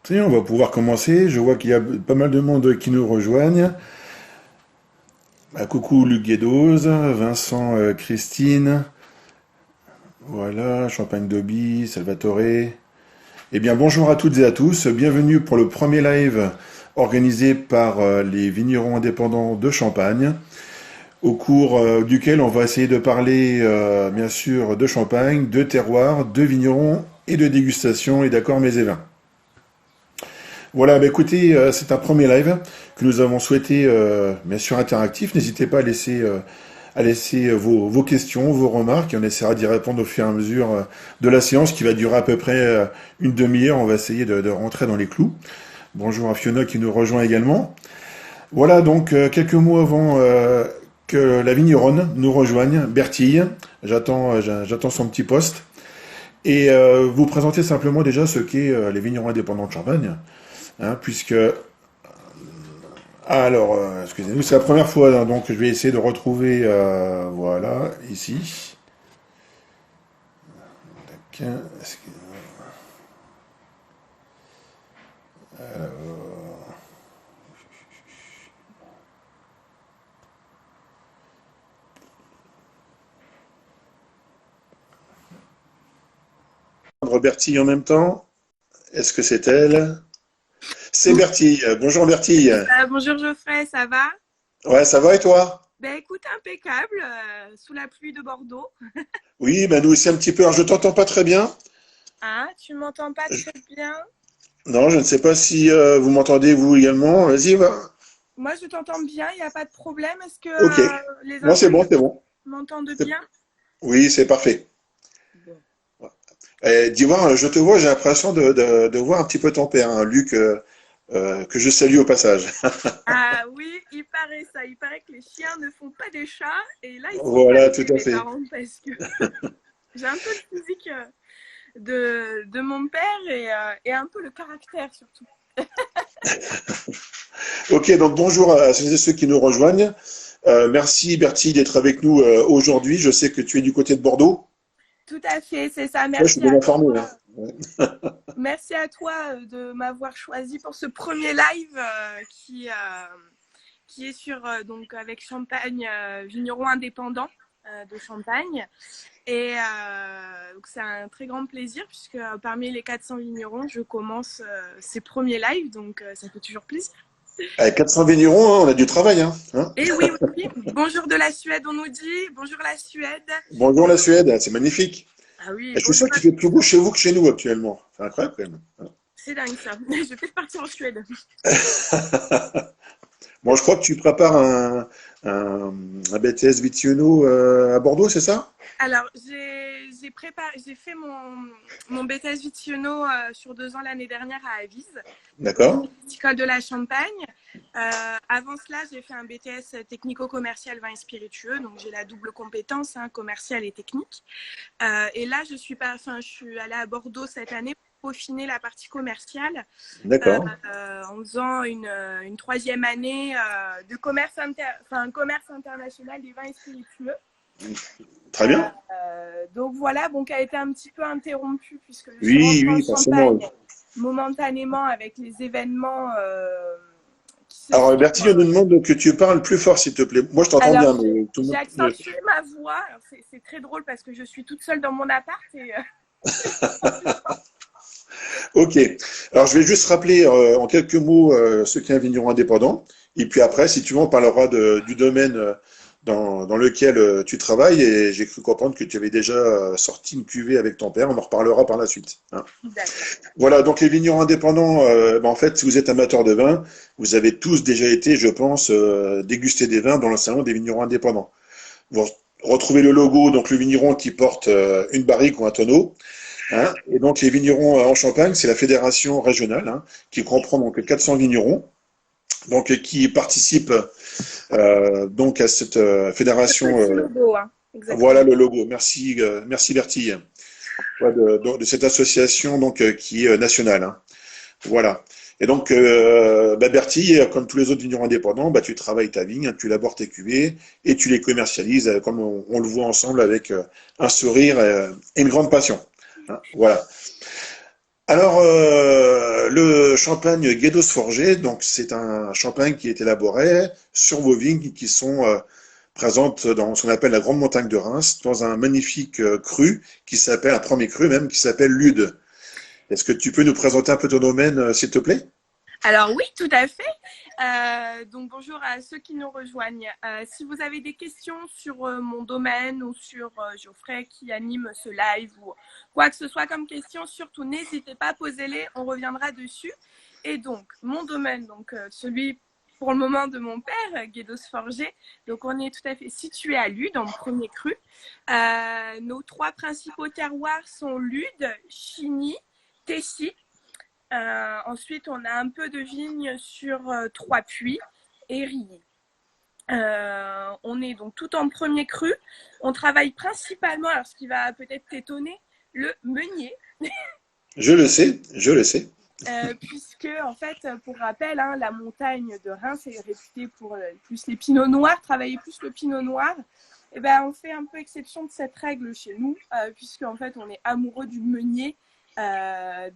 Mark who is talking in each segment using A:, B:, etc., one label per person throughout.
A: Ça y est, on va pouvoir commencer. Je vois qu'il y a pas mal de monde qui nous rejoignent. Coucou Luc Guédose, Vincent, Christine, voilà, Champagne Dobby, Salvatore. Eh bien, bonjour à toutes et à tous. Bienvenue pour le premier live organisé par les vignerons indépendants de Champagne, au cours duquel on va essayer de parler, bien sûr, de Champagne, de terroir, de vignerons et de dégustation et d'accords mets et vins. Voilà, bah écoutez, c'est un premier live que nous avons souhaité, bien sûr, interactif. N'hésitez pas à laisser vos questions, vos remarques, et on essaiera d'y répondre au fur et à mesure de la séance qui va durer à peu près une demi-heure. On va essayer de rentrer dans les clous. Bonjour à Fiona qui nous rejoint également. Voilà, donc quelques mots avant que la vigneronne nous rejoigne, Bertille. J'attends son petit poste. Et vous présenter simplement déjà ce qu'est les vignerons indépendants de Champagne. Hein, puisque excusez-nous, c'est la première fois, hein, donc je vais essayer de retrouver, voilà, ici. Tac, Bertille en même temps. Est-ce que c'est elle? C'est Bertille. Bonjour Bertille.
B: Bonjour Geoffrey, ça va?
A: Ouais, ça va et toi?
B: Ben écoute, impeccable, sous la pluie de Bordeaux.
A: Oui, nous aussi un petit peu. Alors je t'entends pas très bien.
B: Ah, tu m'entends pas très bien?
A: Non, je ne sais pas si vous m'entendez vous également. Vas-y, va.
B: Moi, je t'entends bien, il n'y a pas de problème. Est-ce que
A: Ok.
B: les
A: Moi, c'est bon,
B: interlocuteurs
A: c'est bon.
B: m'entendent
A: C'est-
B: bien?
A: Oui, c'est parfait.
B: Bon.
A: Dis-moi, je te vois, j'ai l'impression de voir un petit peu ton père, hein, Luc, que je salue au passage.
B: Ah oui, il paraît ça. Il paraît que les chiens ne font pas des chats. Et là, ils sont pas
A: Voilà, tout
B: loin,
A: à
B: mes
A: fait.
B: parents, parce que j'ai un peu le physique de mon père et un peu le caractère surtout.
A: Ok, donc bonjour à celles et ceux qui nous rejoignent. Merci Bertie d'être avec nous aujourd'hui. Je sais que tu es du côté de Bordeaux.
B: Tout à fait, c'est ça.
A: Ouais, je suis
B: Merci
A: bien
B: à
A: informé, hein.
B: toi. Merci à toi de m'avoir choisi pour ce premier live qui est sur donc avec Champagne, vigneron indépendant de Champagne. Et c'est un très grand plaisir puisque parmi les 400 vignerons, je commence ces premiers lives, donc ça fait toujours plaisir.
A: Avec 400 vignerons, hein, on a du travail, hein, hein.
B: Et oui, oui, bonjour de la Suède, on nous dit. Bonjour la Suède.
A: Bonjour la Suède, c'est magnifique.
B: Ah oui,
A: Et je suis
B: bonjour.
A: sûr qu'il fait plus beau chez vous que chez nous actuellement. C'est incroyable quand même, hein.
B: C'est dingue ça. Je vais peut-être partir en Suède.
A: Bon, je crois que tu prépares un BTS Vitiono à Bordeaux, c'est ça?
B: Alors, j'ai fait mon BTS Vitiono sur 2 ans l'année dernière à Avise,
A: D'accord.
B: école de la Champagne. Avant cela, j'ai fait un BTS technico-commercial vin et spiritueux, donc j'ai la double compétence, hein, commerciale et technique. Et là, je suis allée à Bordeaux cette année pour peaufiner la partie commerciale
A: D'accord.
B: en faisant une troisième année de commerce international des vins et spiritueux.
A: Très bien.
B: Donc voilà, bon, qui a été un petit peu interrompu puisque je suis
A: Oui,
B: rentrée en
A: oui, forcément. Oui.
B: Champagne momentanément avec les événements qui se
A: Alors,
B: sont.
A: Bertie, on nous demande que tu parles plus fort, s'il te plaît. Moi, je t'entends
B: Alors,
A: bien, mais tout le
B: j'ai
A: monde.
B: accentué ma voix. C'est très drôle parce que je suis toute seule dans mon appart et
A: Ok. Alors, je vais juste rappeler en quelques mots ce qu'est un vigneron indépendant. Et puis après, si tu veux, on parlera du domaine dans lequel tu travailles. Et j'ai cru comprendre que tu avais déjà sorti une cuvée avec ton père. On en reparlera par la suite, hein.
B: d'accord.
A: Voilà, donc les vignerons indépendants, en fait, si vous êtes amateur de vin, vous avez tous déjà été, je pense, déguster des vins dans le salon des vignerons indépendants. Vous retrouvez le logo, donc le vigneron qui porte une barrique ou un tonneau, hein. Et donc les vignerons en Champagne, c'est la fédération régionale, hein, qui comprend donc 400 vignerons, donc qui participent donc à cette
B: Le
A: fédération.
B: petit logo, hein,
A: Voilà
B: exactement.
A: le logo. Merci, merci Bertille. Ouais, de cette association donc qui est nationale, hein. Voilà. Et donc, Bertille, comme tous les autres vignerons indépendants, tu travailles ta vigne, tu labores tes cuvées et tu les commercialises, comme on le voit ensemble avec un sourire et une grande passion, hein. Voilà. Alors, le champagne Guedos Forget, donc c'est un champagne qui est élaboré sur vos vignes qui sont présentes dans ce qu'on appelle la Grande Montagne de Reims, dans un magnifique cru qui s'appelle, un premier cru même, qui s'appelle Lude. Est-ce que tu peux nous présenter un peu ton domaine, s'il te plaît?
B: Alors oui, tout à fait. Donc bonjour à ceux qui nous rejoignent. Si vous avez des questions sur mon domaine ou sur Geoffrey qui anime ce live ou quoi que ce soit comme question, surtout n'hésitez pas à poser-les, on reviendra dessus. Et donc mon domaine, donc celui pour le moment de mon père, Guédos Forger. Donc on est tout à fait situé à Lude, dans le premier cru. Nos trois principaux terroirs sont Lude, Chigny, Tessy. Ensuite, on a un peu de vignes sur Trois-Puits et Rilly. On est donc tout en premier cru. On travaille principalement, alors ce qui va peut-être t'étonner, le meunier.
A: Je le sais, je le sais.
B: Puisque, en fait, pour rappel, hein, la montagne de Reims est réputée pour plus les pinots noirs, travailler plus le pinot noir. Et ben, on fait un peu exception de cette règle chez nous, puisque en fait, on est amoureux du meunier.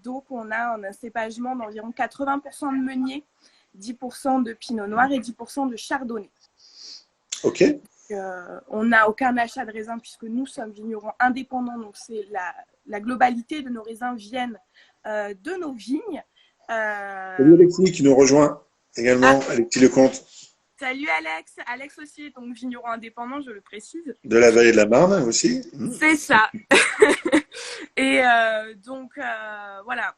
B: Donc, on a un cépagement d'environ 80% de meunier, 10% de pinot noir et 10% de chardonnay.
A: Ok.
B: On n'a aucun achat de raisins puisque nous sommes vignerons indépendants. Donc, c'est la globalité de nos raisins viennent de nos vignes.
A: Salut Alexis qui nous rejoint également, Alexis Lecomte
B: Salut Alex, Alex aussi, donc vigneron indépendant, je le précise.
A: de la vallée de la Marne aussi.
B: C'est ça. Et donc voilà,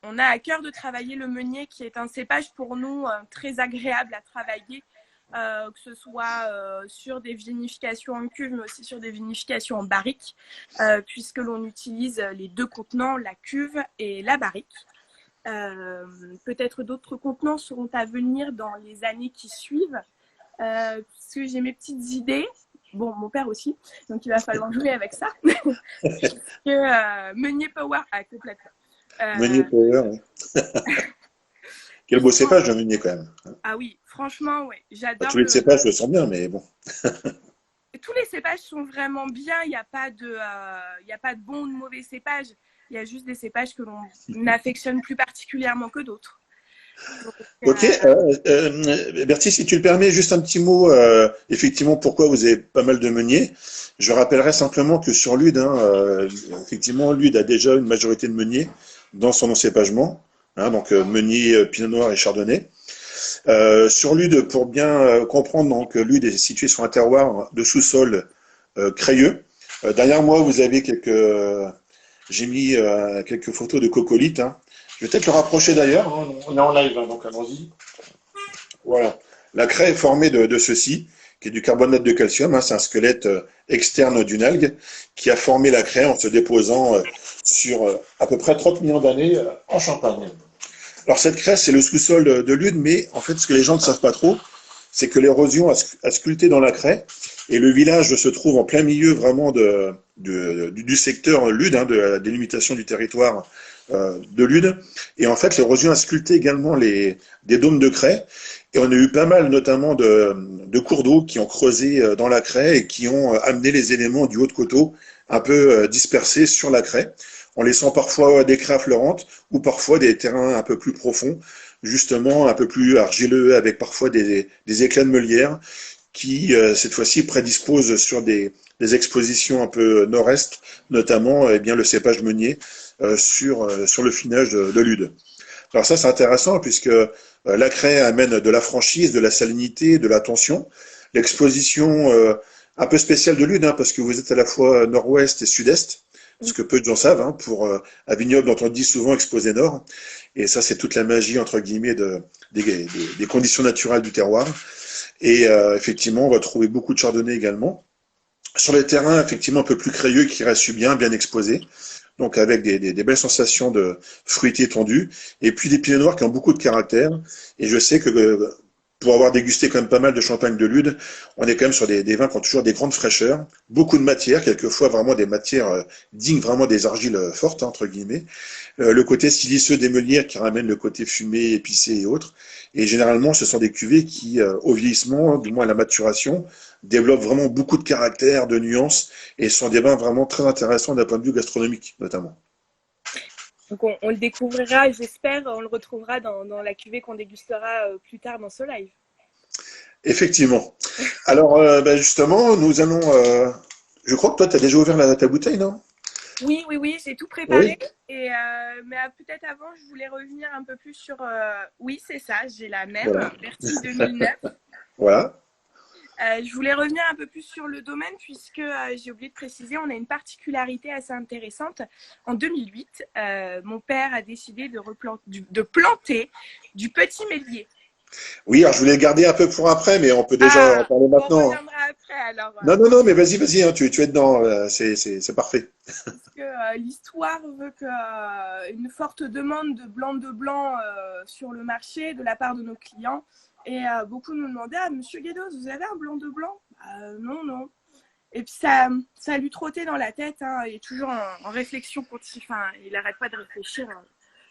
B: on a à cœur de travailler le meunier qui est un cépage pour nous très agréable à travailler, que ce soit sur des vinifications en cuve, mais aussi sur des vinifications en barrique, puisque l'on utilise les deux contenants, la cuve et la barrique. Peut-être d'autres contenants seront à venir dans les années qui suivent, puisque j'ai mes petites idées. Bon, mon père aussi, donc il va falloir jouer avec ça. Meunier Power, complètement.
A: Meunier Power. Oui. Quel beau cépage de Meunier quand même.
B: Ah oui, franchement, ouais, j'adore.
A: Tous les cépages, je le sens bien, mais bon.
B: Tous les cépages sont vraiment bien. Il n'y a pas de bon ou de mauvais cépages. Il y a juste des cépages que l'on affectionne plus particulièrement que d'autres. Donc,
A: Ok, Bertie, si tu le permets, juste un petit mot, effectivement, pourquoi vous avez pas mal de meuniers. Je rappellerai simplement que sur Lude, hein, effectivement, Lude a déjà une majorité de meuniers dans son encépagement, hein, donc meunier, pinot noir et chardonnay. Sur Lude, pour bien comprendre, donc Lude est situé sur un terroir de sous-sol crayeux. Derrière moi, vous avez j'ai mis quelques photos de coccolite, hein. Je vais peut-être le rapprocher d'ailleurs, hein. On est en live, hein, donc allons-y. Voilà. La craie est formée de ceci, qui est du carbonate de calcium, hein. C'est un squelette externe d'une algue qui a formé la craie en se déposant sur à peu près 30 millions d'années en Champagne. Alors cette craie, c'est le sous-sol de Lude, mais en fait, ce que les gens ne savent pas trop, c'est que l'érosion a sculpté dans la craie, et le village se trouve en plein milieu vraiment du secteur Lude, hein, de la délimitation du territoire de Lude. Et en fait, l'érosion a sculpté également des dômes de craie. Et on a eu pas mal, notamment, de cours d'eau qui ont creusé dans la craie et qui ont amené les éléments du haut de coteau un peu dispersés sur la craie, en laissant parfois des craies affleurantes ou parfois des terrains un peu plus profonds, justement un peu plus argileux, avec parfois des éclats de meulière qui, cette fois-ci, prédisposent sur des expositions un peu nord-est, notamment eh bien, le cépage meunier sur le finage de Lude. Alors ça, c'est intéressant puisque la craie amène de la franchise, de la salinité, de la tension. L'exposition un peu spéciale de Lude, hein, parce que vous êtes à la fois nord-ouest et sud-est, ce que peu de gens savent, hein, pour un vignoble dont on dit souvent exposé nord. Et ça, c'est toute la magie, entre guillemets, des conditions naturelles du terroir. Et effectivement, on va trouver beaucoup de chardonnay également. Sur les terrains, effectivement, un peu plus crayeux, qui restent bien exposés. Donc avec des belles sensations de fruité tendu. Et puis des pinots noirs qui ont beaucoup de caractère. Et je sais que pour avoir dégusté quand même pas mal de champagne de Lude, on est quand même sur des vins qui ont toujours des grandes fraîcheurs, beaucoup de matière, quelquefois vraiment des matières dignes vraiment des argiles fortes, hein, entre guillemets. Le côté siliceux des meunières qui ramène le côté fumé, épicé et autres. Et généralement, ce sont des cuvées qui, au vieillissement, du moins à la maturation, développent vraiment beaucoup de caractère, de nuances, et sont des vins vraiment très intéressants d'un point de vue gastronomique, notamment.
B: Donc on le découvrira, j'espère, on le retrouvera dans la cuvée qu'on dégustera plus tard dans ce live.
A: Effectivement. Alors, justement, nous allons. Je crois que toi, tu as déjà ouvert ta bouteille, non?
B: Oui, j'ai tout préparé.
A: Oui.
B: Mais peut-être avant, je voulais revenir un peu plus sur. Oui, c'est ça, j'ai la même,
A: Voilà.
B: Bertie 2009.
A: Voilà.
B: Je voulais revenir un peu plus sur le domaine puisque j'ai oublié de préciser, on a une particularité assez intéressante. En 2008, mon père a décidé de planter du petit mellier.
A: Oui, alors je voulais le garder un peu pour après, mais on peut déjà en
B: Ah,
A: parler
B: on
A: maintenant, hein.
B: reviendra après alors.
A: Non, non, non, mais vas-y, hein, tu es dedans, c'est parfait.
B: Puisque l'histoire veut que une forte demande de blanc sur le marché de la part de nos clients. Et beaucoup nous demandaient, ah, Monsieur Guédos, vous avez un blanc de blanc? Non, non. Et puis ça lui trottait dans la tête, hein. Il est toujours en réflexion continue. Enfin, il n'arrête pas de réfléchir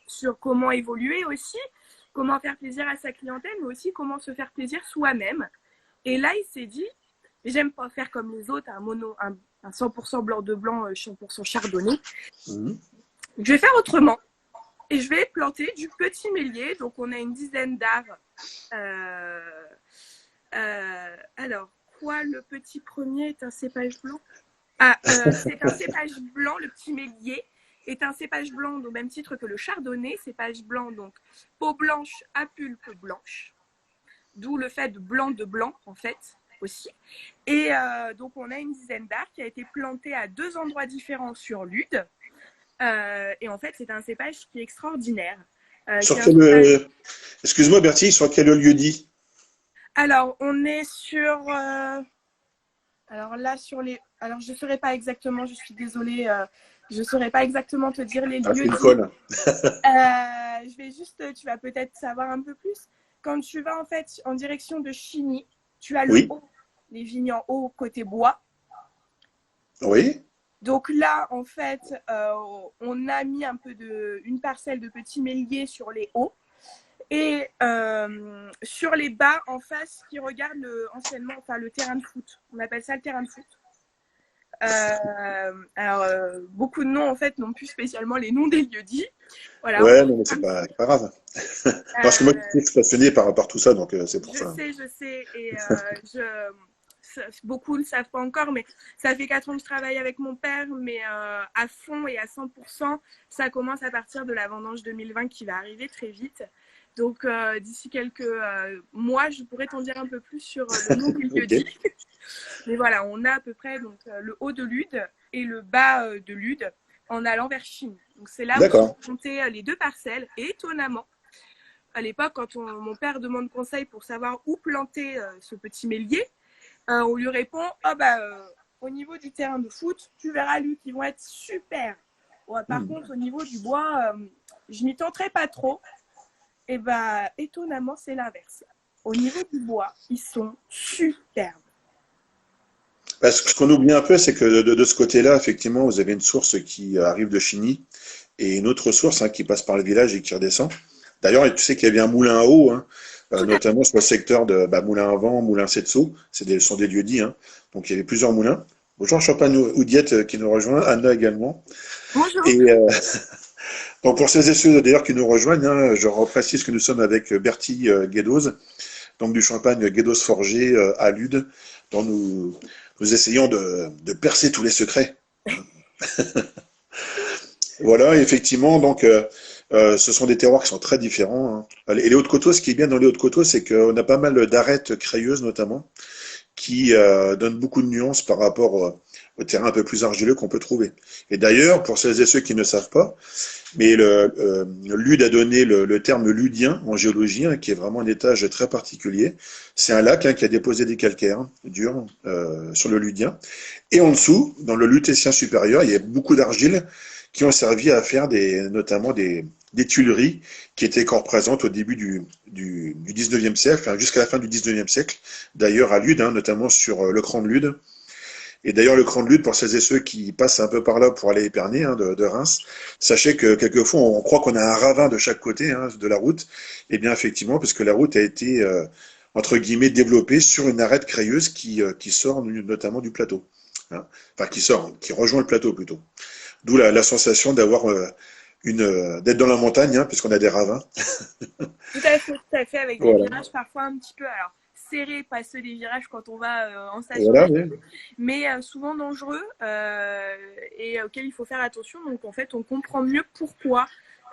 B: sur comment évoluer aussi, comment faire plaisir à sa clientèle, mais aussi comment se faire plaisir soi-même. Et là, il s'est dit, j'aime pas faire comme les autres, un 100% blanc de blanc, 100% chardonnay.
A: Mhm.
B: Je vais faire autrement. Et je vais planter du petit mellier. Donc, on a une dizaine d'arbres. Alors, quoi, le petit premier est un cépage blanc? C'est un cépage blanc, le petit mellier est un cépage blanc au même titre que le chardonnay, cépage blanc, donc peau blanche à pulpe blanche, d'où le fait de blanc en fait aussi. Et donc on a une dizaine d'arbres qui a été planté à 2 endroits différents sur Lude. Et en fait, c'est un cépage qui est extraordinaire.
A: Sur quel, excuse-moi Bertie, sur quel lieu dit?
B: Alors, on est sur. Alors là, alors, je ne saurais pas exactement, je suis désolée, je ne saurais pas exactement te dire les
A: Ah,
B: lieux
A: c'est une
B: dits.
A: colle.
B: Je vais juste, tu vas peut-être savoir un peu plus. Quand tu vas en fait en direction de Chigny, tu as le
A: Oui,
B: haut, les vignes en haut côté bois.
A: oui,
B: Donc là, en fait, on a mis une parcelle de petits melliers sur les hauts. Et sur les bas, en face, qui regardent anciennement le terrain de foot. On appelle ça le terrain de foot. Beaucoup de noms, en fait, n'ont plus spécialement les noms des lieux-dits. Voilà,
A: ouais, non, mais c'est pas grave. Parce que moi, je suis passionné par tout ça, donc c'est pour ça.
B: Je sais. Et beaucoup ne le savent pas encore, mais ça fait 4 ans que je travaille avec mon père, mais à fond et à 100%, ça commence à partir de la vendange 2020 qui va arriver très vite. Donc, d'ici quelques mois, je pourrais t'en dire un peu plus sur le nom du lieu dit.
A: Ok.
B: Mais voilà, on a à peu près donc, le haut de Lude et le bas de Lude en allant vers Chine. Donc, c'est là où sont comptées les 2 parcelles. Et étonnamment, à l'époque, quand mon père demande conseil pour savoir où planter ce petit mellier, on lui répond au niveau du terrain de foot, tu verras lui qui vont être super. Ouais, par contre, au niveau du bois, je m'y tenterai pas trop. Et étonnamment, c'est l'inverse. Au niveau du bois, ils sont superbes.
A: Parce que ce qu'on oublie un peu, c'est que de ce côté-là, effectivement, vous avez une source qui arrive de Chigny et une autre source qui passe par le village et qui redescend. D'ailleurs, tu sais qu'il y avait un moulin à eau, notamment sur le secteur de Moulin à Vent, Moulin Setso, ce sont des lieux dits. Donc il y avait plusieurs moulins. Bonjour Champagne Oudiette qui nous rejoint, Anna également.
B: Bonjour.
A: Et donc pour celles et ceux d'ailleurs qui nous rejoignent, je reprécise que nous sommes avec Bertie Guédos, donc du champagne Guédos Forgé à Lude, dont nous essayons de percer tous les secrets. Voilà, effectivement, donc ce sont des terroirs qui sont très différents. Et les Hautes-Côteaux, ce qui est bien dans les Hautes-Côteaux, c'est qu'on a pas mal d'arêtes crayeuses notamment, qui donnent beaucoup de nuances par rapport au terrain un peu plus argileux qu'on peut trouver. Et d'ailleurs, pour celles et ceux qui ne savent pas, mais le Lude a donné le terme ludien en géologie, qui est vraiment un étage très particulier. C'est un lac qui a déposé des calcaires durs sur le ludien. Et en dessous, dans le lutétien supérieur, il y a beaucoup d'argiles qui ont servi à faire notamment des tuileries qui étaient encore présentes au début du 19e siècle, jusqu'à la fin du 19e siècle, d'ailleurs à Lude, notamment sur le Cran de Lude. Et d'ailleurs, le Cran de Lude, pour celles et ceux qui passent un peu par là pour aller à Épernay, de Reims, sachez que quelquefois, on croit qu'on a un ravin de chaque côté de la route. Et bien, effectivement, parce que la route a été, entre guillemets, développée sur une arête crayeuse qui sort notamment du plateau. Enfin, qui rejoint le plateau plutôt. D'où la sensation d'avoir d'être dans la montagne, hein, puisqu'on a des ravins.
B: Tout à fait, avec des
A: Voilà,
B: virages parfois un petit peu, alors serrés, pas ceux des virages quand on va en station
A: voilà,
B: d'essai,
A: oui.
B: mais souvent dangereux et auxquels il faut faire attention. Donc en fait, on comprend mieux pourquoi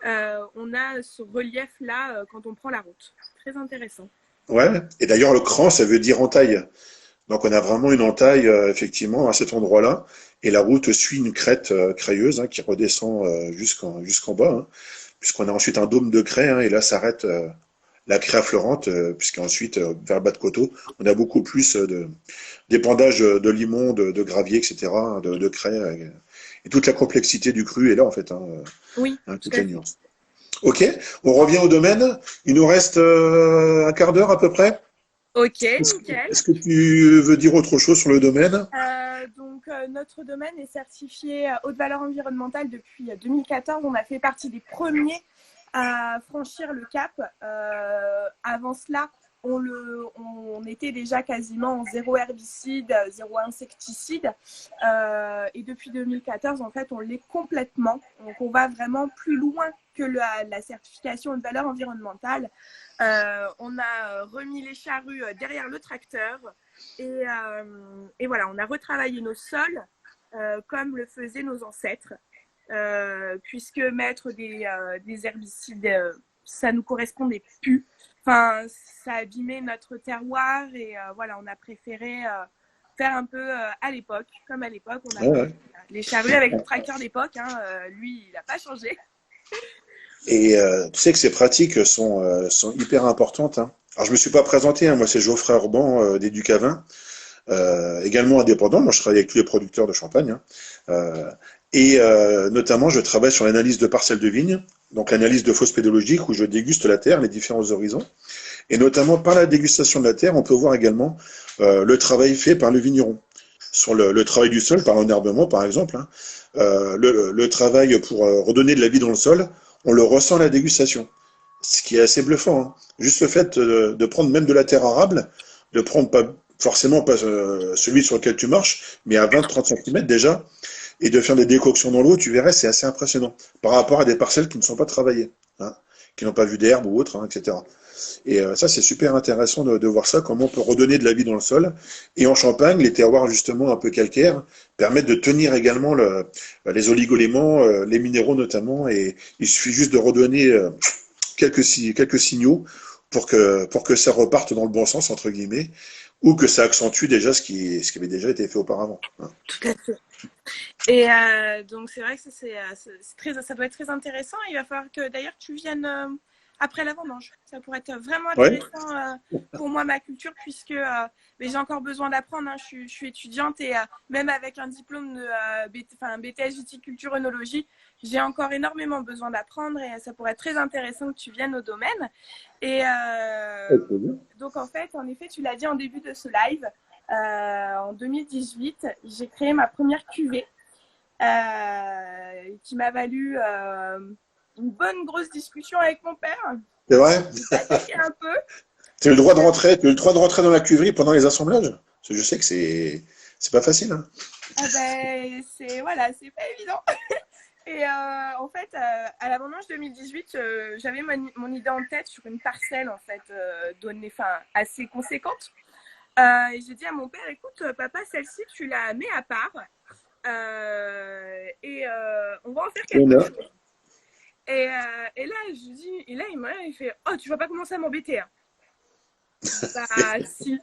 B: on a ce relief-là quand on prend la route. Très intéressant.
A: Ouais. Et d'ailleurs, le cran, ça veut dire entaille. Donc on a vraiment une entaille effectivement à cet endroit-là, et la route suit une crête crayeuse, hein, qui redescend jusqu'en bas, hein, puisqu'on a ensuite un dôme de craie, hein, et là s'arrête la craie affleurante, puisqu'ensuite vers le bas de coteau, on a beaucoup plus d'épandage de limon, de gravier, etc., hein, de craie, et toute la complexité du cru est là en fait, hein,
B: Oui,
A: hein,
B: tout
A: toute
B: à
A: la
B: fait.
A: nuance. Ok, on revient au domaine. Il nous reste un quart d'heure à peu près.
B: Ok,
A: Est-ce que,
B: nickel.
A: est-ce que tu veux dire autre chose sur le domaine?
B: Notre domaine est certifié haute valeur environnementale depuis 2014. On a fait partie des premiers à franchir le cap. Avant cela, on était déjà quasiment en zéro herbicide, zéro insecticide. Et depuis 2014, en fait, on l'est complètement. Donc, on va vraiment plus loin que la certification de valeur environnementale. On a remis les charrues derrière le tracteur et voilà, on a retravaillé nos sols comme le faisaient nos ancêtres. Puisque mettre des herbicides, ça nous correspondait plus. Enfin, ça abîmait notre terroir et voilà, on a préféré faire un peu à l'époque, comme à l'époque, on
A: Ouais,
B: avait
A: ouais.
B: les charrues avec le tracteur d'époque. Hein, lui, il n'a pas changé.
A: Et tu sais que ces pratiques sont hyper importantes, hein. Alors je me suis pas présenté, hein, moi c'est Geoffrey Orban des Ducavin, également indépendant. Moi je travaille avec tous les producteurs de champagne, hein. Euh, Notamment je travaille sur l'analyse de parcelles de vignes, donc l'analyse de fausse pédologique où je déguste la terre, les différents horizons. Et notamment par la dégustation de la terre, on peut voir également le travail fait par le vigneron sur le travail du sol, par l'enherbement par exemple, hein. Le travail pour redonner de la vie dans le sol, on le ressent à la dégustation, ce qui est assez bluffant, hein. Juste le fait de prendre même de la terre arable, de prendre pas forcément pas celui sur lequel tu marches, mais à 20-30 cm déjà, et de faire des décoctions dans l'eau, tu verrais, c'est assez impressionnant par rapport à des parcelles qui ne sont pas travaillées, hein, qui n'ont pas vu d'herbe ou autre, hein, etc. Et ça, c'est super intéressant de voir ça, comment on peut redonner de la vie dans le sol. Et en Champagne, les terroirs justement un peu calcaires permettent de tenir également les oligoéléments, les minéraux notamment. Et il suffit juste de redonner quelques signaux pour que ça reparte dans le bon sens, entre guillemets, ou que ça accentue déjà ce qui avait déjà été fait auparavant, hein.
B: Tout à fait. Et donc, c'est vrai que ça doit être très intéressant. Il va falloir que d'ailleurs tu viennes après la vendange. Ça pourrait être vraiment
A: Ouais,
B: intéressant pour moi, ma culture, puisque mais j'ai encore besoin d'apprendre. Hein. Je suis étudiante et même avec un diplôme de un BTS viticulture œnologie, j'ai encore énormément besoin d'apprendre et ça pourrait être très intéressant que tu viennes au domaine. Et donc, en fait, en effet, tu l'as dit en début de ce live, en 2018, j'ai créé ma première cuvée qui m'a valu une bonne grosse discussion avec mon père.
A: c'est vrai.
B: Il paniquait un peu.
A: Tu as eu le droit de rentrer, tu as eu le droit de rentrer dans la cuverie pendant les assemblages? Parce que je sais que c'est pas facile, hein.
B: Ah ben, c'est voilà, c'est pas évident. Et en fait, à la vendange 2018, j'avais mon idée en tête sur une parcelle en fait assez conséquente. Et j'ai dit à mon père, écoute, papa, celle-ci, tu la mets à part et on va en faire
A: Il y en
B: quelque
A: a.
B: chose. Et là, je dis, et là, il fait, oh, tu vas pas commencer à m'embêter, hein. Bah, si.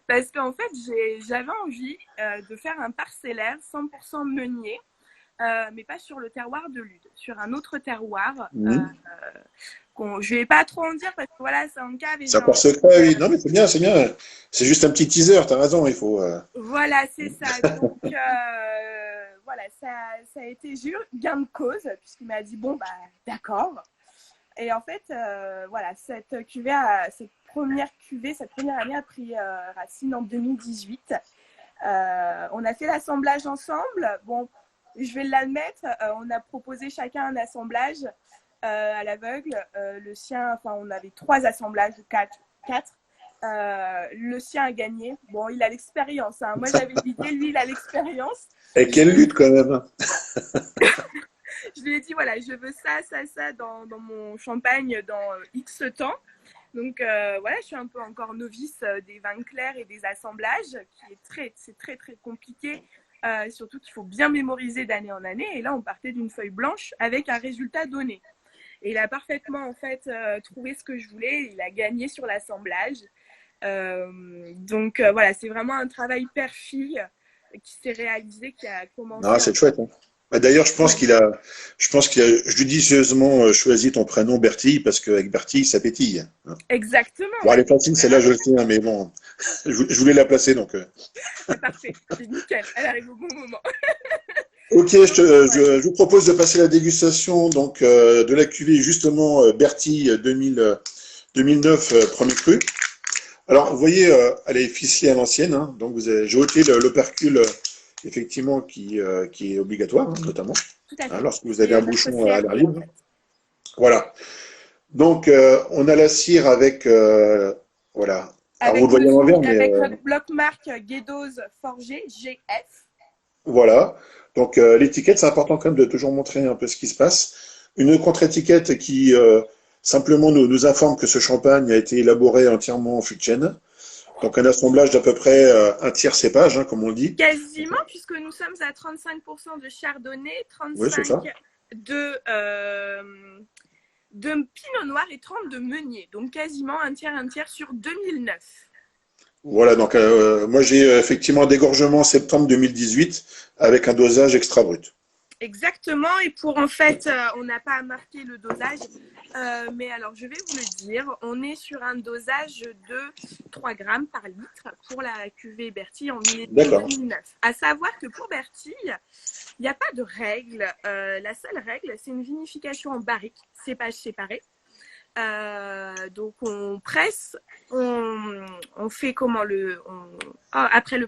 B: Parce qu'en fait, j'avais envie de faire un parcellaire 100% meunier, mais pas sur le terroir de Lude, sur un autre terroir.
A: Mhm.
B: Je vais pas trop en dire parce que voilà, c'est en cave et
A: Ça
B: j'ai
A: pour
B: envie.
A: secret, oui. Non, mais c'est bien, c'est bien. C'est juste un petit teaser, t'as raison, il faut.
B: Voilà, c'est ça. Donc, voilà, ça a été gain de cause, puisqu'il m'a dit, bon, bah, d'accord. Et en fait, voilà, cette première cuvée, cette première année a pris racine en 2018. On a fait l'assemblage ensemble. Bon, je vais l'admettre, on a proposé chacun un assemblage à l'aveugle. Le sien, enfin, on avait 3 assemblages, ou 4. Le sien a gagné. Bon, il a l'expérience, hein. Moi, j'avais l'idée, lui, il a l'expérience.
A: Et quelle lutte quand même, hein.
B: Je lui ai dit, voilà, je veux ça dans mon champagne dans X temps. Donc voilà, je suis un peu encore novice des vins clairs et des assemblages, c'est très très compliqué, surtout qu'il faut bien mémoriser d'année en année. Et là, on partait d'une feuille blanche avec un résultat donné. Et il a parfaitement en fait trouvé ce que je voulais. Il a gagné sur l'assemblage. Donc voilà, c'est vraiment un travail père-fille qui s'est réalisé, qui a
A: Non,
B: commencé en...
A: c'est chouette, hein. Bah, d'ailleurs,
B: Ouais,
A: je pense qu'il a judicieusement choisi ton prénom Bertille parce qu'avec Bertille, ça pétille, hein.
B: exactement,
A: Bon, elle
B: ouais.
A: est facile, celle-là, je le sais, hein, mais bon, je voulais la placer, donc.
B: C'est parfait, c'est nickel. Elle arrive au bon moment.
A: Ok,
B: Donc voilà.
A: je vous propose de passer la dégustation donc de la cuvée justement Bertille 2009 premier cru. Alors, vous voyez, elle est ficelée à l'ancienne, hein, donc j'ai ôté l'opercule effectivement qui est obligatoire, hein, notamment,
B: Tout à
A: hein,
B: fait.
A: lorsque vous avez un
B: C'est notre
A: bouchon à l'air
B: CRD en
A: libre.
B: fait.
A: Voilà. Donc, on a la cire avec, voilà. Alors, vous le voyez à l'envers, mais
B: Avec notre bloc marque Guédose Forgé GF.
A: voilà. Donc, l'étiquette, c'est important quand même de toujours montrer un peu ce qui se passe. Une contre-étiquette qui simplement nous informe que ce champagne a été élaboré entièrement en fût de chêne. Donc, un assemblage d'à peu près un tiers cépage, hein, comme on dit.
B: Quasiment, puisque nous sommes à 35% de chardonnay,
A: Oui, c'est
B: 35
A: ça.
B: de pinot noir et 30 de meunier. Donc quasiment un tiers sur 2009.
A: Voilà, donc moi j'ai effectivement un dégorgement septembre 2018 avec un dosage extra brut.
B: Exactement, et pour en fait, on n'a pas marqué le dosage, mais alors je vais vous le dire, on est sur un dosage de 3 grammes par litre pour la cuvée Bertille en millésime
A: D'accord.
B: 2009. À savoir que pour Bertille, il n'y a pas de règle. La seule règle, c'est une vinification en barrique, cépage séparé. Donc on presse, on fait comment après le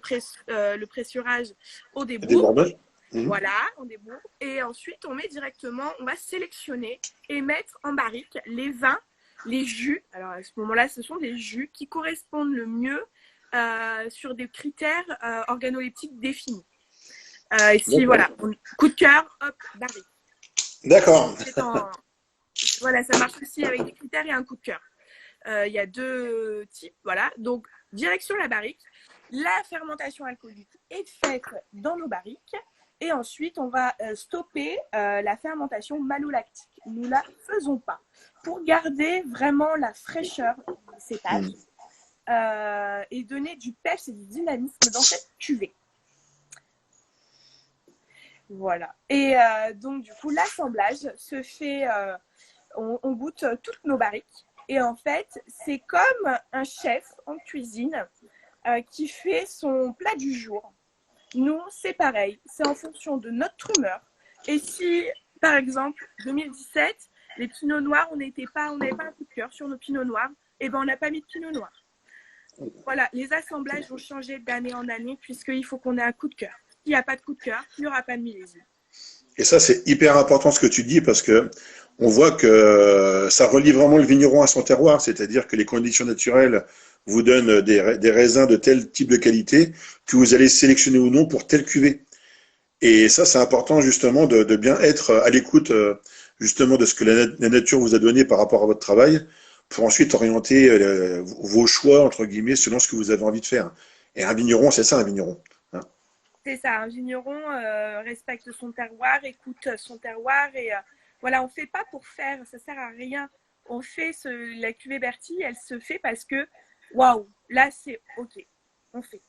B: pressurage au
A: Des
B: débourre.
A: bordages. Mhm.
B: Voilà, on débourre. Et ensuite, on met directement, on va sélectionner et mettre en barrique les vins, les jus. Alors à ce moment-là, ce sont des jus qui correspondent le mieux sur des critères organoleptiques définis. Ici,
A: D'accord.
B: voilà, coup de cœur, hop, barrique.
A: D'accord.
B: Voilà, ça marche aussi avec des critères et un coup de cœur. Il y a deux types, voilà. Donc, direction la barrique. La fermentation alcoolique est faite dans nos barriques. Et ensuite, on va stopper la fermentation malolactique. Nous ne la faisons pas. Pour garder vraiment la fraîcheur des cépages
A: Mhm.
B: et donner du peps et du dynamisme dans cette cuvée. Voilà. Et donc, du coup, l'assemblage se fait, on goûte toutes nos barriques. Et en fait, c'est comme un chef en cuisine qui fait son plat du jour. Nous, c'est pareil. C'est en fonction de notre humeur. Et si, par exemple, 2017, les pinots noirs, on n'avait pas un coup de cœur sur nos pinots noirs, et ben on n'a pas mis de pinot noir. Voilà, les assemblages vont changer d'année en année puisqu'il faut qu'on ait un coup de cœur. S'il n'y a pas de coup de cœur, il n'y aura pas de millésime.
A: Et ça, c'est hyper important ce que tu dis parce que on voit que ça relie vraiment le vigneron à son terroir, c'est-à-dire que les conditions naturelles vous donnent des raisins de tel type de qualité que vous allez sélectionner ou non pour telle cuvée. Et ça, c'est important justement de bien être à l'écoute justement de ce que la nature vous a donné par rapport à votre travail pour ensuite orienter vos choix, entre guillemets, selon ce que vous avez envie de faire. Et un vigneron, c'est ça, un vigneron, hein.
B: C'est ça, un vigneron respecte son terroir, écoute son terroir et voilà, on ne fait pas pour faire, ça ne sert à rien. On fait la cuvée Bertille, elle se fait parce que waouh, là c'est ok, on fait.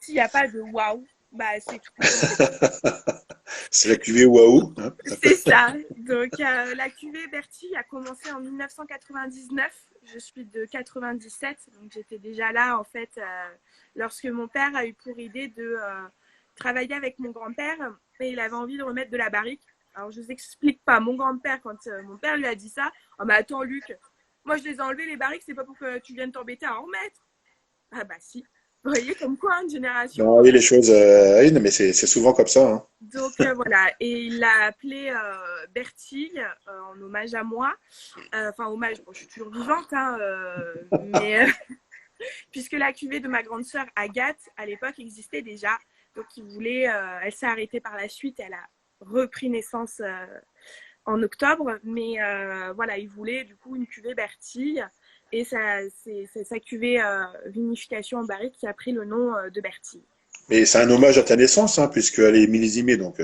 B: S'il n'y a pas de waouh, bah c'est tout, on fait pas.
A: C'est la cuvée Waouh, hein.
B: C'est ça. Donc la cuvée Bertille a commencé en 1999. Je suis de 97, donc j'étais déjà là en fait lorsque mon père a eu pour idée de travailler avec mon grand-père et il avait envie de remettre de la barrique. Alors je vous explique pas. Mon grand-père, quand mon père lui a dit ça, oh mais attends Luc, moi je les ai enlevés les barriques, c'est pas pour que tu viennes t'embêter à en remettre. Ah bah si. Vous voyez comme quoi une génération.
A: Non, oui, les choses, oui, non, mais c'est souvent comme ça, hein.
B: Donc voilà, et il l'a appelé Bertille en hommage à moi. Enfin, hommage, bon, je suis toujours vivante, hein, mais puisque la cuvée de ma grande sœur Agathe, à l'époque, existait déjà. Donc il voulait, elle s'est arrêtée par la suite, elle a repris naissance en octobre. Mais voilà, il voulait du coup une cuvée Bertille. Et c'est sa cuvée vinification en barrique qui a pris le nom de Bertille.
A: Mais c'est un hommage à ta naissance, hein, puisqu'elle est millésimée, donc.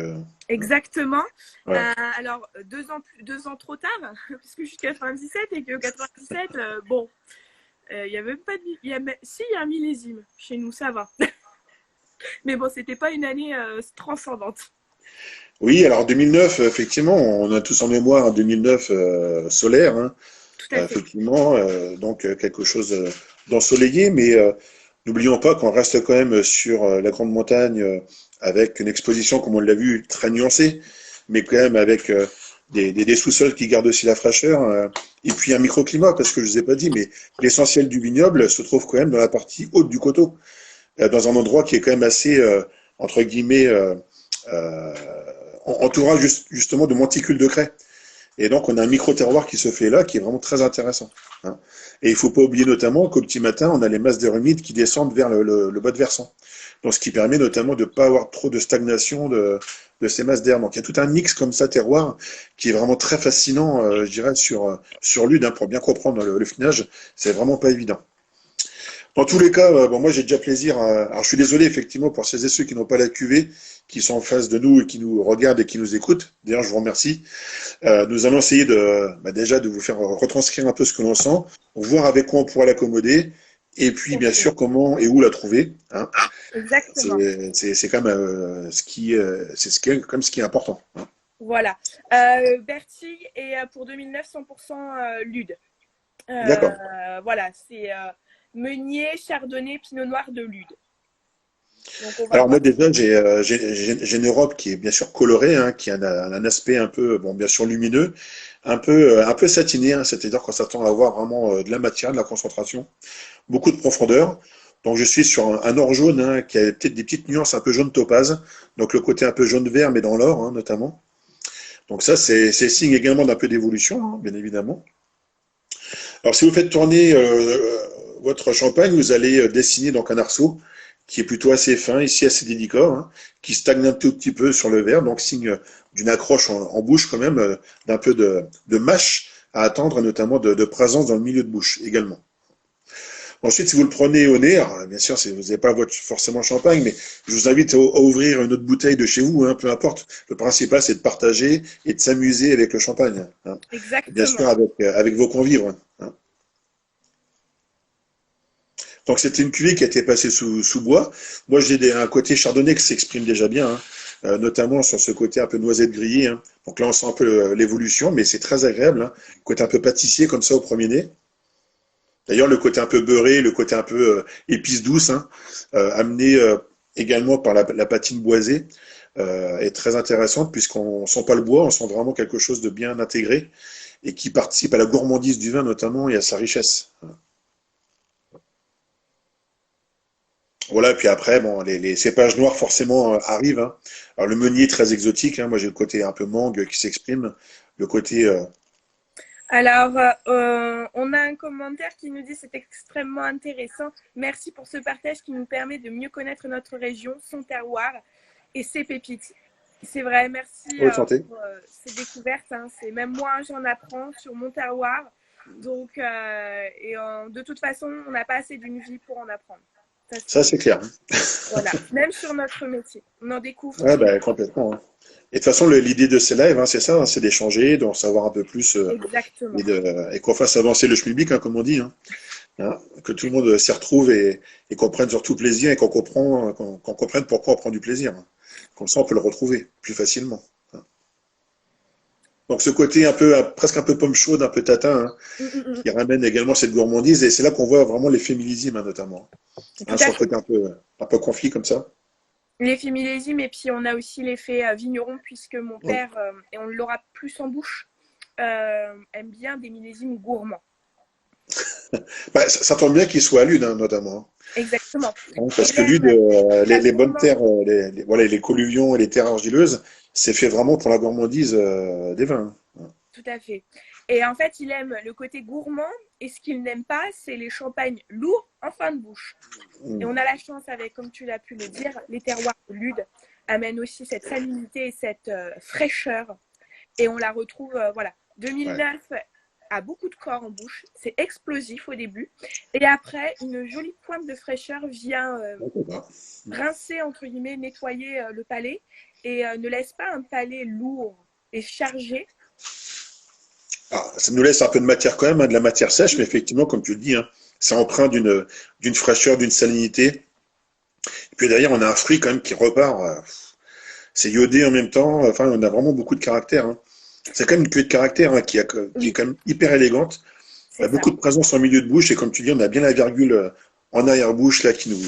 B: Exactement.
A: Ouais.
B: Alors, 2 ans trop tard, puisque je suis 97 et que 97, bon, il y a même pas de. Si, il y a un millésime chez nous, ça va. Mais bon, c'était pas une année transcendante.
A: Oui, alors 2009, effectivement, on a tous en mémoire un 2009 solaire, hein,
B: Tout à fait.
A: effectivement, donc quelque chose d'ensoleillé, mais n'oublions pas qu'on reste quand même sur la Grande Montagne avec une exposition, comme on l'a vu, très nuancée, mais quand même avec des sous-sols qui gardent aussi la fraîcheur, et puis un microclimat, parce que je ne vous ai pas dit, mais l'essentiel du vignoble se trouve quand même dans la partie haute du coteau, dans un endroit qui est quand même assez, entre guillemets, euh, entourage justement de monticules de craie. Et donc, on a un micro-terroir qui se fait là, qui est vraiment très intéressant, hein. Et il ne faut pas oublier notamment qu'au petit matin, on a les masses d'air humide qui descendent vers le bas de versant. Donc, ce qui permet notamment de ne pas avoir trop de stagnation de ces masses d'air. Donc, il y a tout un mix comme ça, terroir, qui est vraiment très fascinant, je dirais, sur l'Ude, hein, pour bien comprendre le finage. C'est vraiment pas évident. Dans tous les cas, bon, moi j'ai déjà plaisir alors je suis désolé effectivement pour celles et ceux qui n'ont pas la cuvée, qui sont en face de nous et qui nous regardent et qui nous écoutent. D'ailleurs, je vous remercie. Nous allons essayer déjà de vous faire retranscrire un peu ce que l'on sent, voir avec quoi on pourra l'accommoder, et puis bien sûr comment et où la trouver, hein.
B: Exactement.
A: C'est quand même comme ce qui est important, hein.
B: Voilà. Bertille est pour 2009 100% Lude.
A: D'accord.
B: Voilà, c'est Meunier, Chardonnay, Pinot Noir de Lude. Donc on va
A: Alors
B: voir.
A: moi déjà j'ai une Europe qui est bien sûr colorée, hein, qui a un aspect un peu bon bien sûr lumineux, un peu satiné, hein, c'est-à-dire qu'on s'attend à avoir vraiment de la matière, de la concentration, beaucoup de profondeur. Donc je suis sur un or jaune, hein, qui a peut-être des petites nuances un peu jaune topaz, donc le côté un peu jaune vert mais dans l'or, hein, notamment. Donc ça c'est signe également d'un peu d'évolution, hein, bien évidemment. Alors si vous faites tourner votre champagne, vous allez dessiner donc un arceau qui est plutôt assez fin, ici assez délicat, hein, qui stagne un tout petit peu sur le verre, donc signe d'une accroche en bouche quand même, d'un peu de mâche à attendre, notamment de présence dans le milieu de bouche également. Ensuite, si vous le prenez au nez, alors, bien sûr, vous n'avez pas forcément champagne, mais je vous invite à ouvrir une autre bouteille de chez vous, hein, peu importe. Le principal, c'est de partager et de s'amuser avec le champagne, hein. Et bien sûr,
B: Exactement.
A: avec vos convives, hein. Donc c'était une cuvée qui a été passée sous bois. Moi j'ai un côté chardonnay qui s'exprime déjà bien, hein, notamment sur ce côté un peu noisette grillée, hein. Donc là on sent un peu l'évolution, mais c'est très agréable, hein. Côté un peu pâtissier comme ça au premier nez. D'ailleurs le côté un peu beurré, le côté un peu épice douce, hein, amené également par la patine boisée, est très intéressante puisqu'on sent pas le bois, on sent vraiment quelque chose de bien intégré et qui participe à la gourmandise du vin notamment et à sa richesse. Voilà, et puis après, bon, les cépages noirs forcément arrivent, hein. Alors le meunier très exotique, hein. Moi j'ai le côté un peu mangue qui s'exprime, le côté
B: Alors, on a un commentaire qui nous dit c'est extrêmement intéressant. Merci pour ce partage qui nous permet de mieux connaître notre région, son terroir et ses pépites. C'est vrai, merci
A: haute santé.
B: pour ces découvertes, hein. C'est même moi, j'en apprends sur mon terroir. Donc, de toute façon, on n'a pas assez d'une vie pour en apprendre. Ça,
A: Ça c'est clair, hein.
B: voilà. Même sur notre métier, on en découvre
A: Ouais,
B: tous les
A: bah,
B: jours.
A: complètement, hein. Et de toute façon, l'idée de ces lives, hein, c'est ça, hein, c'est d'échanger, d'en savoir un peu plus
B: Exactement.
A: et qu'on fasse avancer le schmilblick, hein, comme on dit, hein. Hein, que tout le monde s'y retrouve et qu'on prenne surtout plaisir et qu'on comprenne pourquoi on prend du plaisir, hein. Comme ça, on peut le retrouver plus facilement, hein. Donc ce côté un peu presque un peu pomme chaude, un peu tatin, hein,
B: Mm, mm, mm.
A: qui ramène également cette gourmandise. Et c'est là qu'on voit vraiment l'effet millésime, hein, notamment,
B: Tout
A: hein,
B: à
A: sur le
B: fait.
A: côté un peu confit comme ça.
B: L'effet millésime, et puis on a aussi l'effet vigneron, puisque mon
A: Mm.
B: père, et on l'aura plus en bouche, aime bien des millésimes gourmands.
A: Bah, ça tombe bien qu'il soit à l'Ude, hein, notamment,
B: Exactement.
A: hein,
B: Et
A: parce
B: il
A: que l'Ude,
B: aime la
A: les bonnes terres,
B: gourmandise,
A: voilà, les colluvions et les terres argileuses, c'est fait vraiment pour la gourmandise des vins, hein.
B: tout à fait. Et en fait, il aime le côté gourmand, et ce qu'il n'aime pas, c'est les champagnes lourds en fin de bouche. Et
A: Mm.
B: on a la chance avec, comme tu l'as pu le dire, les terroirs de Lude amènent aussi cette salinité et cette fraîcheur et on la retrouve, voilà.
A: Ouais.
B: 2009 a beaucoup de corps en bouche, c'est explosif au début, et après, une jolie pointe de fraîcheur vient rincer, entre guillemets, nettoyer le palais, et ne laisse pas un palais lourd et chargé.
A: Ah, ça nous laisse un peu de matière quand même, hein, de la matière sèche, mais effectivement, comme tu le dis, hein, c'est empreint d'une fraîcheur, d'une salinité. Et puis derrière, on a un fruit quand même qui repart. C'est iodé en même temps. Enfin, on a vraiment beaucoup de caractère, hein. C'est quand même une cuvée de caractère, hein, qui est
B: Oui,
A: quand même hyper élégante. On
B: c'est
A: a
B: ça.
A: beaucoup de présence en milieu de bouche et comme tu dis, on a bien la virgule en arrière-bouche là
B: Tout
A: qui nous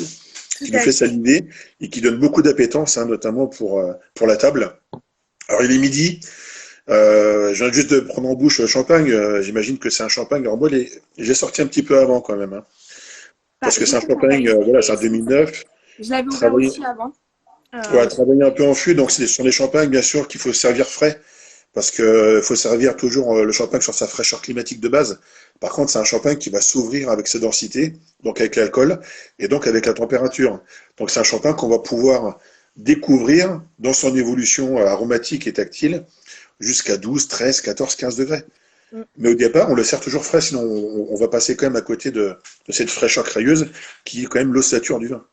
B: à
A: fait
B: fait.
A: saliver et qui donne beaucoup d'appétence, hein, notamment pour la table. Alors il est midi. Je viens juste de prendre en bouche le champagne. J'imagine que c'est un champagne. Alors moi, j'ai sorti un petit peu avant quand même, hein,
B: Bah,
A: parce que c'est un
B: j'écoute, on va
A: champagne. Voilà, c'est
B: essayer.
A: un 2009.
B: Je l'avais ouvert
A: Travaillé,
B: aussi avant.
A: ouais,
B: Euh,
A: travaillé un peu en fût. Donc ce sont des champagnes, bien sûr, qu'il faut servir frais. Parce que faut servir toujours le champagne sur sa fraîcheur climatique de base. Par contre, c'est un champagne qui va s'ouvrir avec sa densité, donc avec l'alcool, et donc avec la température. Donc c'est un champagne qu'on va pouvoir découvrir dans son évolution aromatique et tactile jusqu'à 12, 13, 14, 15 degrés. Mais au départ, on le sert toujours frais, sinon on va passer quand même à côté de cette fraîcheur crayeuse qui est quand même l'ossature du vin.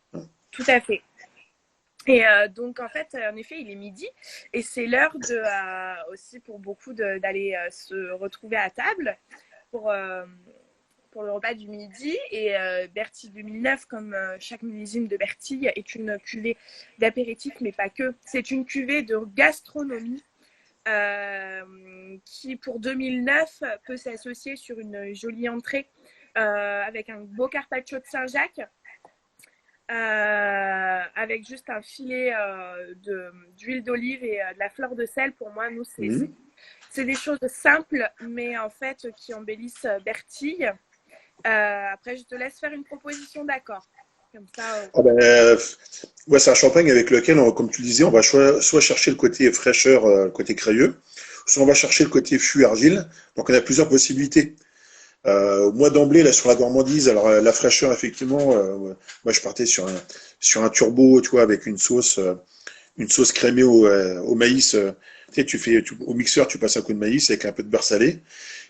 B: Tout à fait. Et donc, en fait, en effet, il est midi et c'est l'heure aussi pour beaucoup d'aller se retrouver à table pour, euh, pour le repas du midi. Et Bertille 2009, comme chaque millésime de Bertille, est une cuvée d'apéritif, mais pas que. C'est une cuvée de gastronomie qui, pour 2009, peut s'associer sur une jolie entrée avec un beau carpaccio de Saint-Jacques avec juste un filet d'huile d'olive et de la fleur de sel. Pour moi, nous,
A: Mhm.
B: c'est des choses simples, mais en fait, qui embellissent Bertille. Après, je te laisse faire une proposition d'accord. Comme ça,
A: Ah ben, ouais, c'est un champagne avec lequel, comme tu le disais, on va soit chercher le côté fraîcheur, le côté crayeux, soit on va chercher le côté fût argile. Donc on a plusieurs possibilités. Moi d'emblée, là sur la gourmandise, alors la fraîcheur, effectivement, moi je partais sur un turbo, tu vois, avec une sauce crémée au maïs. Tu sais, au mixeur, tu passes un coup de maïs avec un peu de beurre salé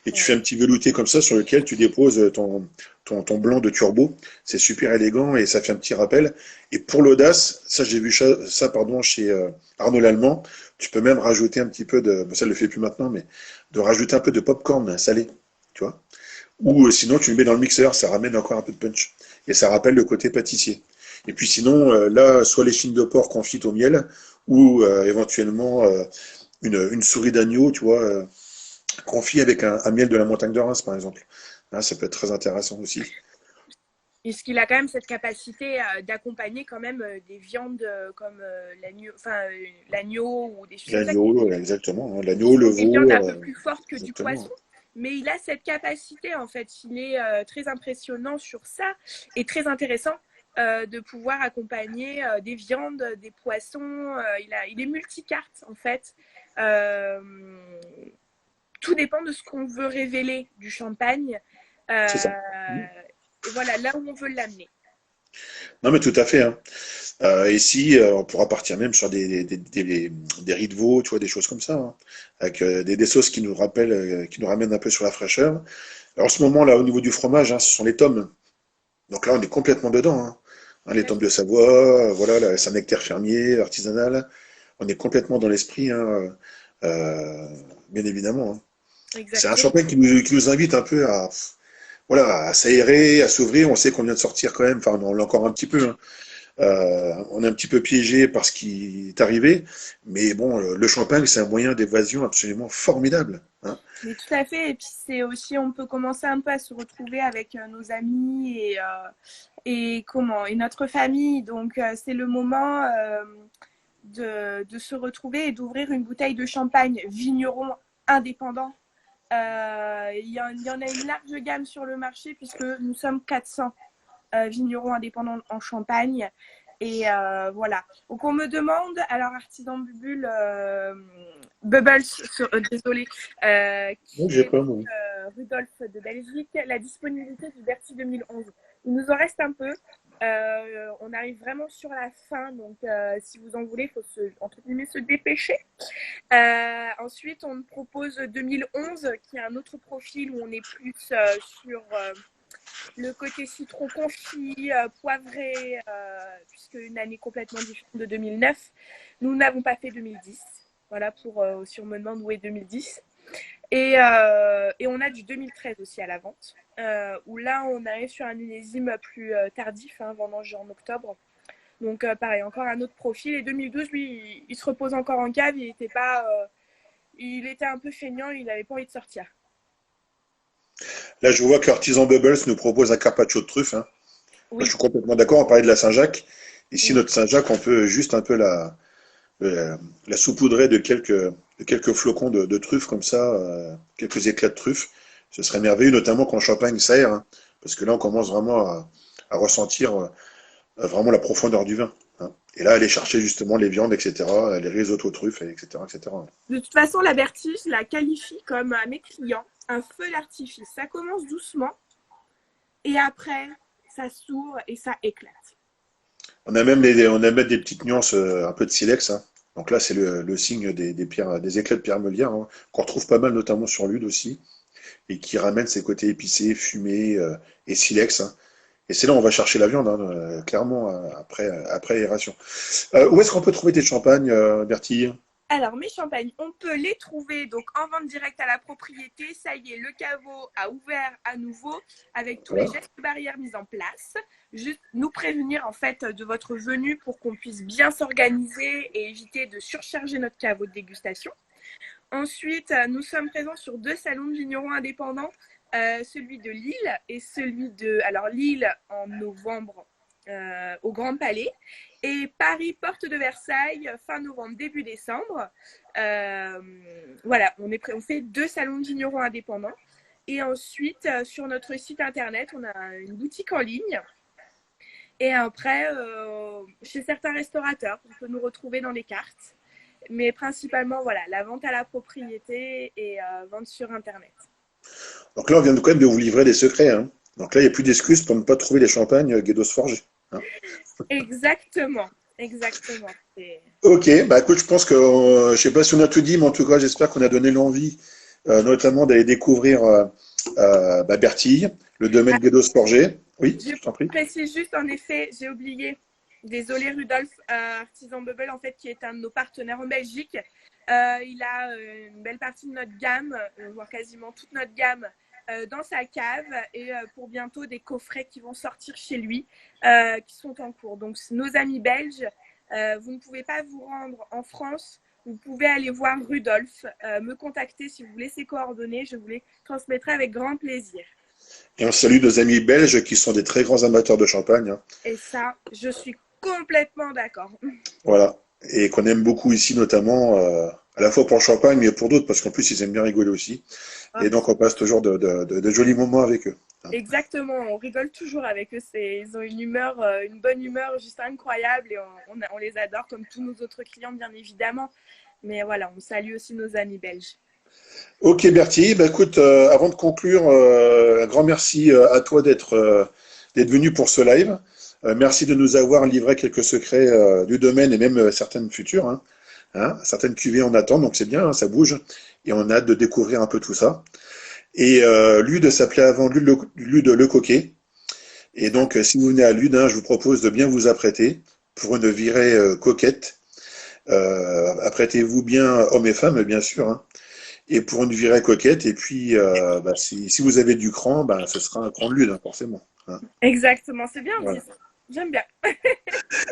A: et tu fais
B: ouais.
A: un petit velouté comme ça sur lequel tu déposes ton blanc de turbo. C'est super élégant et ça fait un petit rappel. Et pour l'audace, ça j'ai vu ça, pardon, chez Arnaud Lallemand, tu peux même rajouter un petit peu bon, ça ne le fait plus maintenant, mais de rajouter un peu de popcorn salé, tu vois. Ou sinon tu le mets dans le mixeur, ça ramène encore un peu de punch. Et ça rappelle le côté pâtissier. Et puis sinon, là, soit les chines de porc confites au miel, ou éventuellement une souris d'agneau, tu vois, confit avec un miel de la montagne de Reims, par exemple. Là, ça peut être très intéressant aussi.
B: Puisqu'il a quand même cette capacité d'accompagner quand même des viandes comme l'agneau ou des choses comme ça,
A: L'agneau, exactement, hein.
B: qui
A: L'agneau, le
B: sont des viandes
A: veau,
B: un peu plus fortes que du
A: exactement.
B: poisson. Mais il a cette capacité, en fait. Il est très impressionnant sur ça et très intéressant de pouvoir accompagner des viandes, des poissons. Il est multicarte, en fait. Euh, Tout dépend de ce qu'on veut révéler du champagne.
A: C'est ça.
B: Et voilà, là où on veut l'amener.
A: Non, mais tout à fait, hein. Ici, on pourra partir même sur des riz de veau, tu vois, des choses comme ça, hein, avec des sauces qui nous rappellent, qui nous ramènent un peu sur la fraîcheur. Alors, en ce moment, là, au niveau du fromage, hein, ce sont les tomes. Donc là, on est complètement dedans, hein. Hein, les tomes de Savoie, voilà, c'est un nectar fermier, artisanal. On est complètement dans l'esprit, hein, euh, bien évidemment, hein. C'est un
B: Exactement.
A: champagne qui nous invite un peu voilà, à s'aérer, à s'ouvrir. On sait qu'on vient de sortir quand même, enfin, on l'a encore un petit peu, hein. On est un petit peu piégé par ce qui est arrivé, mais bon, le champagne, c'est un moyen d'évasion absolument formidable, hein.
B: Mais tout à fait. Et puis c'est aussi, on peut commencer un peu à se retrouver avec nos amis et notre famille. Donc c'est le moment de se retrouver et d'ouvrir une bouteille de champagne vigneron indépendant. Il y en a une large gamme sur le marché puisque nous sommes 400 vignerons indépendants en Champagne. Et voilà. Donc on me demande, alors Artisan Bubule, Bubbles, désolé,
A: Oui,
B: qui
A: j'ai
B: est
A: pas,
B: donc
A: moi.
B: Rudolf de Belgique, la disponibilité du Bercy 2011. Il nous en reste un peu. On arrive vraiment sur la fin, donc si vous en voulez, il faut entre guillemets se dépêcher. Ensuite, on propose 2011, qui est un autre profil où on est plus sur le côté citron confit, poivré, puisque une année complètement différente de 2009. Nous n'avons pas fait 2010. Voilà, si on me demande où est 2010. Et on a du 2013 aussi à la vente, où là, on arrive sur un millésime plus tardif, vendange en octobre. Donc, pareil, encore un autre profil. Et 2012, lui, il se repose encore en cave. Il était un peu feignant, il n'avait pas envie de sortir.
A: Là, je vois qu'Artisan Bubbles nous propose un carpaccio de truffe. Hein.
B: Oui.
A: Moi, je suis complètement d'accord. On parlait de la Saint-Jacques. Ici,
B: Oui.
A: notre Saint-Jacques, on peut juste un peu la saupoudrer de quelques flocons de truffes comme ça, quelques éclats de truffes. Ce serait merveilleux, notamment quand Champagne s'aère, hein, parce que là, on commence vraiment à ressentir vraiment la profondeur du vin. Hein. Et là, aller chercher justement les viandes, etc., les risottos aux truffes, etc., etc.
B: De toute façon, la Bertie, je la qualifie comme à mes clients un feu d'artifice. Ça commence doucement et après, ça s'ouvre et ça éclate.
A: On a même des petites nuances, un peu de silex. Hein. Donc là, c'est le signe des éclats de pierre meulière, hein, qu'on retrouve pas mal, notamment sur l'huile aussi, et qui ramène ses côtés épicés, fumés et silex. Hein. Et c'est là où on va chercher la viande, hein, clairement, après aération. Où est-ce qu'on peut trouver tes champagnes, Bertille?
B: Alors, mes champagnes, on peut les trouver donc en vente directe à la propriété. Ça y est, le caveau a ouvert à nouveau avec tous les gestes barrières mis en place. Juste nous prévenir en fait de votre venue pour qu'on puisse bien s'organiser et éviter de surcharger notre caveau de dégustation. Ensuite, nous sommes présents sur 2 salons de vignerons indépendants, celui de Lille et celui de... Alors, Lille en novembre au Grand Palais et Paris, porte de Versailles, fin novembre, début décembre. Voilà, on fait 2 salons de vignerons indépendants. Et ensuite, sur notre site internet, on a une boutique en ligne. Et après, chez certains restaurateurs, on peut nous retrouver dans les cartes. Mais principalement, voilà, la vente à la propriété et vente sur internet.
A: Donc là, on vient quand même de vous livrer des secrets. Hein. Donc là, il n'y a plus d'excuses pour ne pas trouver les champagnes Guédos Forges. Hein.
B: Exactement, exactement.
A: Ok, bah écoute, je pense que, je sais pas si on a tout dit, mais en tout cas, j'espère qu'on a donné l'envie, notamment d'aller découvrir Bertille, le domaine Guédos Forgé. Oui, je t'en prie.
B: Je précise juste, en effet, j'ai oublié, désolé Rudolf, Artisan Bubble, en fait, qui est un de nos partenaires en Belgique. Il a une belle partie de notre gamme, voire quasiment toute notre gamme, dans sa cave et pour bientôt des coffrets qui vont sortir chez lui, qui sont en cours. Donc, nos amis belges, vous ne pouvez pas vous rendre en France. Vous pouvez aller voir Rudolf, me contacter si vous voulez ses coordonnées. Je vous les transmettrai avec grand plaisir.
A: Et on salue nos amis belges qui sont des très grands amateurs de champagne. Hein.
B: Et ça, je suis complètement d'accord.
A: Voilà. Et qu'on aime beaucoup ici, notamment, à la fois pour le champagne, mais pour d'autres, parce qu'en plus, ils aiment bien rigoler aussi. Et donc, on passe toujours de jolis moments avec eux. Hein.
B: Exactement, on rigole toujours avec eux. Ils ont une bonne humeur juste incroyable et on les adore comme tous nos autres clients, bien évidemment. Mais voilà, on salue aussi nos amis belges.
A: Ok Bertie, bah écoute, avant de conclure, un grand merci à toi d'être venu pour ce live. Merci de nous avoir livré quelques secrets du domaine et même certaines futures. Hein. Hein, certaines cuvées en attendent, donc c'est bien, hein, ça bouge. Et on a hâte de découvrir un peu tout ça. Et Lude s'appelait avant Lude Le Coquet. Et donc, si vous venez à Lude, hein, je vous propose de bien vous apprêter pour une virée coquette. Apprêtez-vous bien, hommes et femmes, bien sûr. Hein. Et pour une virée coquette, et puis si vous avez du cran, ce sera un cran de Lude, hein, forcément. Hein.
B: Exactement, c'est bien
A: Voilà.
B: dit. J'aime bien.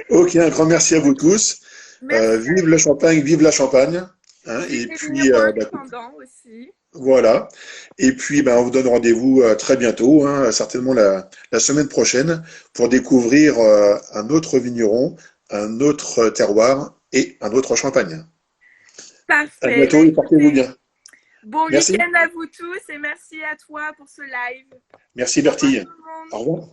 A: Ok, un grand merci à vous tous.
B: Merci.
A: Vive le Champagne, vive la Champagne. Hein,
B: Vive
A: et
B: les
A: puis,
B: vignerons indépendants aussi.
A: voilà. Et puis, on vous donne rendez-vous très bientôt, hein, certainement la semaine prochaine, pour découvrir un autre vigneron, un autre terroir et un autre champagne. À
B: Parfait.
A: bientôt et portez-vous bien.
B: Bon
A: Merci.
B: week-end à vous tous et merci à toi pour ce live.
A: Merci
B: Au revoir
A: Bertille.
B: tout le monde.
A: Au revoir.